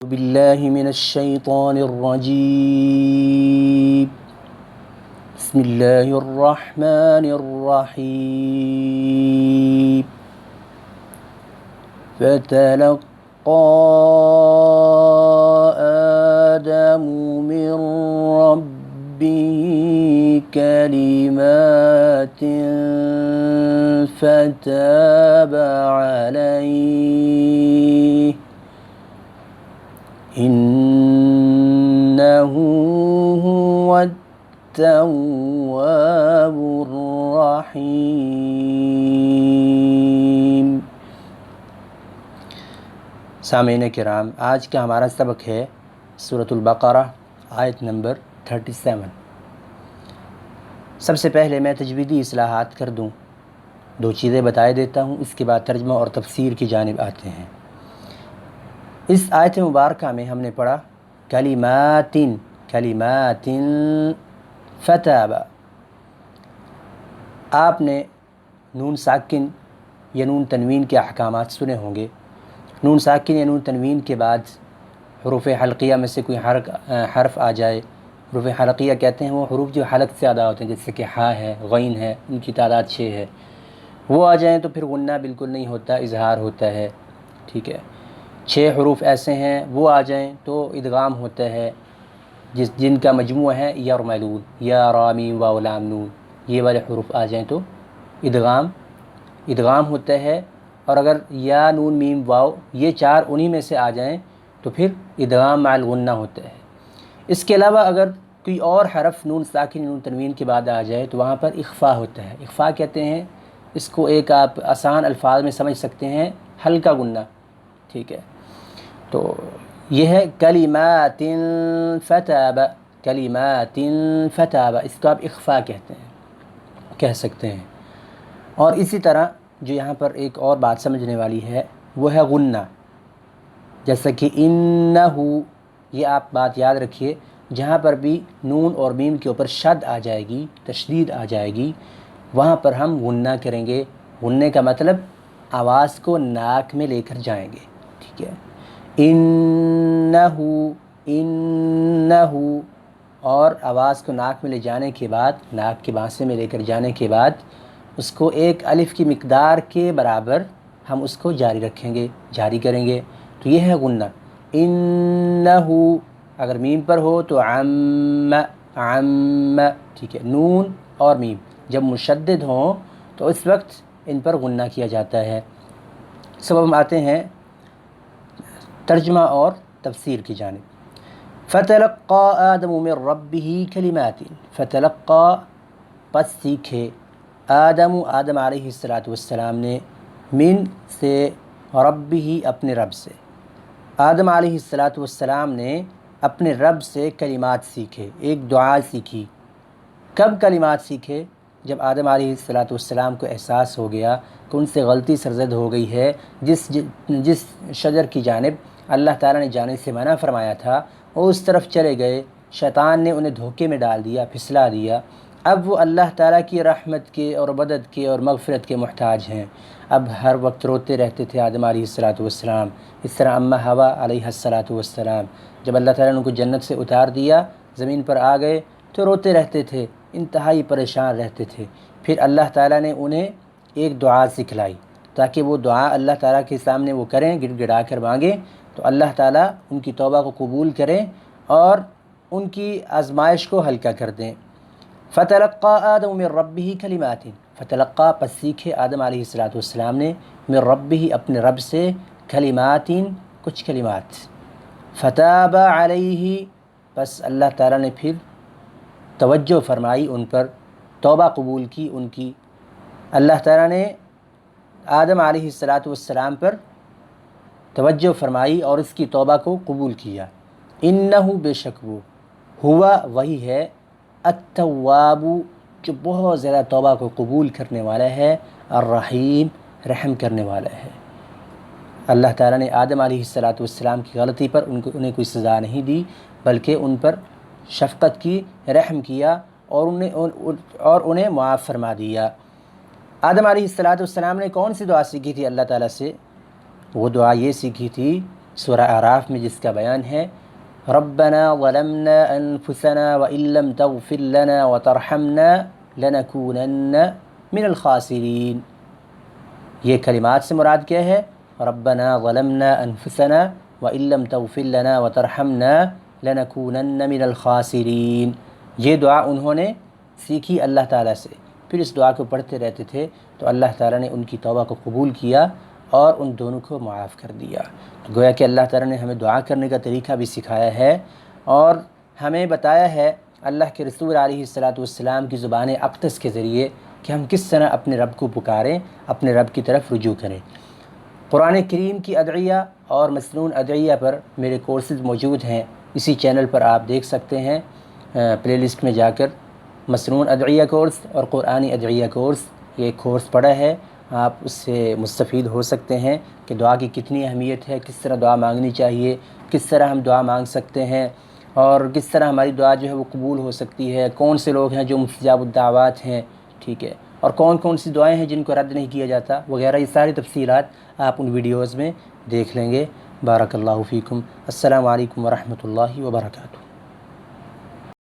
باللہ من الشیطان الرجیم بسم اللہ الرحمن الرحیم فتلقى آدم من ربه كلمات فتاب عليه إنه هو التواب الرحیم۔ سامعین کرام، آج کا ہمارا سبق ہے سورۃ البقرہ آیت نمبر 37۔ سب سے پہلے میں تجویدی اصلاحات کر دوں، دو چیزیں بتائے دیتا ہوں، اس کے بعد ترجمہ اور تفسیر کی جانب آتے ہیں۔ اس آیت مبارکہ میں ہم نے پڑھا کلمات فتاب۔ آپ نے نون ساکن یا نون تنوین کے احکامات سنے ہوں گے۔ نون ساکن یا نون تنوین کے بعد حروف حلقیہ میں سے کوئی حرف آ جائے، حروف حلقیہ کہتے ہیں وہ حروف جو حلق سے ادا ہوتے ہیں، جیسے کہ ہا ہے، غین ہے، ان کی تعداد 6 ہے، وہ آ جائیں تو پھر غنہ بالکل نہیں ہوتا، اظہار ہوتا ہے، ٹھیک ہے۔ 6 حروف ایسے ہیں وہ آ جائیں تو ادغام ہوتا ہے، جن کا مجموعہ ہے یرملون، یا را میم واو لام نون، یہ والے حروف آ جائیں تو ادغام ہوتا ہے۔ اور اگر یا نون میم واو یہ 4 انہی میں سے آ جائیں تو پھر ادغام مع الغنہ ہوتا ہے۔ اس کے علاوہ اگر کوئی اور حرف نون ساکن نون تنوین کے بعد آ جائے تو وہاں پر اخفا ہوتا ہے۔ اخفا کہتے ہیں اس کو، ایک آپ آسان الفاظ میں سمجھ سکتے ہیں، ہلکا غنہ، ٹھیک ہے۔ تو یہ ہے کلمات فتاب، کلمات فتاب، اس کو آپ اخفا کہہ سکتے ہیں۔ اور اسی طرح جو یہاں پر ایک اور بات سمجھنے والی ہے وہ ہے غنہ، جیسا کہ انہ، یہ آپ بات یاد رکھیے، جہاں پر بھی نون اور میم کے اوپر شد آ جائے گی، تشدید آ جائے گی، وہاں پر ہم غنہ کریں گے۔ غننے کا مطلب آواز کو ناک میں لے کر جائیں گے، ٹھیک ہے۔ انہ، اور آواز کو ناک میں لے جانے کے بعد، ناک کے بانسے میں لے کر جانے کے بعد اس کو ایک الف کی مقدار کے برابر ہم اس کو جاری کریں گے، تو یہ ہے غنہ۔ انہ، اگر میم پر ہو تو عم، ٹھیک ہے۔ نون اور میم جب مشدد ہوں تو اس وقت ان پر غنہ کیا جاتا ہے۔ سب ہم آتے ہیں ترجمہ اور تفسیر کی جانب۔ فتلقى آدم من ربه كلمات، فتلقى، پس سیکھے، آدم علیہ السلام نے، من سے، ربہ اپنے رب سے، آدم علیہ السلام نے اپنے رب سے کلمات سیکھے، ایک دعا سیکھی۔ کب کلمات سیکھے؟ جب آدم علیہ السلام کو احساس ہو گیا کہ ان سے غلطی سرزد ہو گئی ہے، جس شجر کی جانب اللہ تعالیٰ نے جانے سے منع فرمایا تھا وہ اس طرف چلے گئے، شیطان نے انہیں دھوکے میں ڈال دیا، پھسلا دیا۔ اب وہ اللہ تعالیٰ کی رحمت کے اور مدد کے اور مغفرت کے محتاج ہیں۔ اب ہر وقت روتے رہتے تھے آدم علیہ السلام، اس طرح اماں حوا علیہ السلام، جب اللہ تعالیٰ نے ان کو جنت سے اتار دیا، زمین پر آ گئے تو روتے رہتے تھے، انتہائی پریشان رہتے تھے۔ پھر اللہ تعالیٰ نے انہیں ایک دعا سکھلائی تاکہ وہ دعا اللہ تعالیٰ کے سامنے وہ کریں، گڑ گڑا کر مانگیں، تو اللہ تعالیٰ ان کی توبہ کو قبول کریں اور ان کی آزمائش کو ہلکا کر دیں۔ فتلقى آدم من ربه کلمات، فتلقى، پس سیکھے آدم علیہ السلام نے، من ربہ اپنے رب سے، کلمات، کچھ کلمات، فتاب علیہ، پس اللہ تعالیٰ نے پھر توجہ فرمائی ان پر، توبہ قبول کی ان کی۔ اللہ تعالیٰ نے آدم علیہ السلام پر توجہ فرمائی اور اس کی توبہ کو قبول کیا۔ انہ، بے شک وہ، ہوا، وہی ہے، التواب، جو بہت زیادہ توبہ کو قبول کرنے والا ہے، الرحیم، رحم کرنے والا ہے۔ اللہ تعالیٰ نے آدم علیہ السلام کی غلطی پر انہیں کوئی سزا نہیں دی، بلکہ ان پر شفقت کی، رحم کیا اور انہیں معاف فرما دیا۔ آدم علیہ السلام نے کون سی دعا سیکھی تھی اللہ تعالیٰ سے؟ وہ دعا یہ سیکھی تھی سورہ اعراف میں جس کا بیان ہے ربنا ظلمنا انفسنا وان لم تغفر لنا وترحمنا لنکونن من الخاسرین. یہ کلمات سے مراد کیا ہے؟ ربنا ظلمنا انفسنا وان لم تغفر لنا وترحمنا لنکونن من الخاسرین. یہ دعا انہوں نے سیکھی اللہ تعالیٰ سے، پھر اس دعا کو پڑھتے رہتے تھے تو اللہ تعالیٰ نے ان کی توبہ کو قبول کیا اور ان دونوں کو معاف کر دیا. گویا کہ اللہ تعالیٰ نے ہمیں دعا کرنے کا طریقہ بھی سکھایا ہے اور ہمیں بتایا ہے اللہ کے رسول علیہ السلام کی زبان اقدس کے ذریعے کہ ہم کس طرح اپنے رب کو پکاریں، اپنے رب کی طرف رجوع کریں. قرآن کریم کی ادعیہ اور مسنون ادعیہ پر میرے کورسز موجود ہیں، اسی چینل پر آپ دیکھ سکتے ہیں. پلے لسٹ میں جا کر مسنون ادعیہ کورس اور قرآنی ادعیہ کورس، یہ کورس پڑھا ہے، آپ اس سے مستفید ہو سکتے ہیں کہ دعا کی کتنی اہمیت ہے، کس طرح دعا مانگنی چاہیے، کس طرح ہم دعا مانگ سکتے ہیں اور کس طرح ہماری دعا جو ہے وہ قبول ہو سکتی ہے، کون سے لوگ ہیں جو مستجاب الدعوات ہیں، ٹھیک ہے، اور کون کون سی دعائیں ہیں جن کو رد نہیں کیا جاتا وغیرہ. یہ ساری تفصیلات آپ ان ویڈیوز میں دیکھ لیں گے. بارک اللہ فیکم. السلام علیکم ورحمۃ اللہ وبرکاتہ.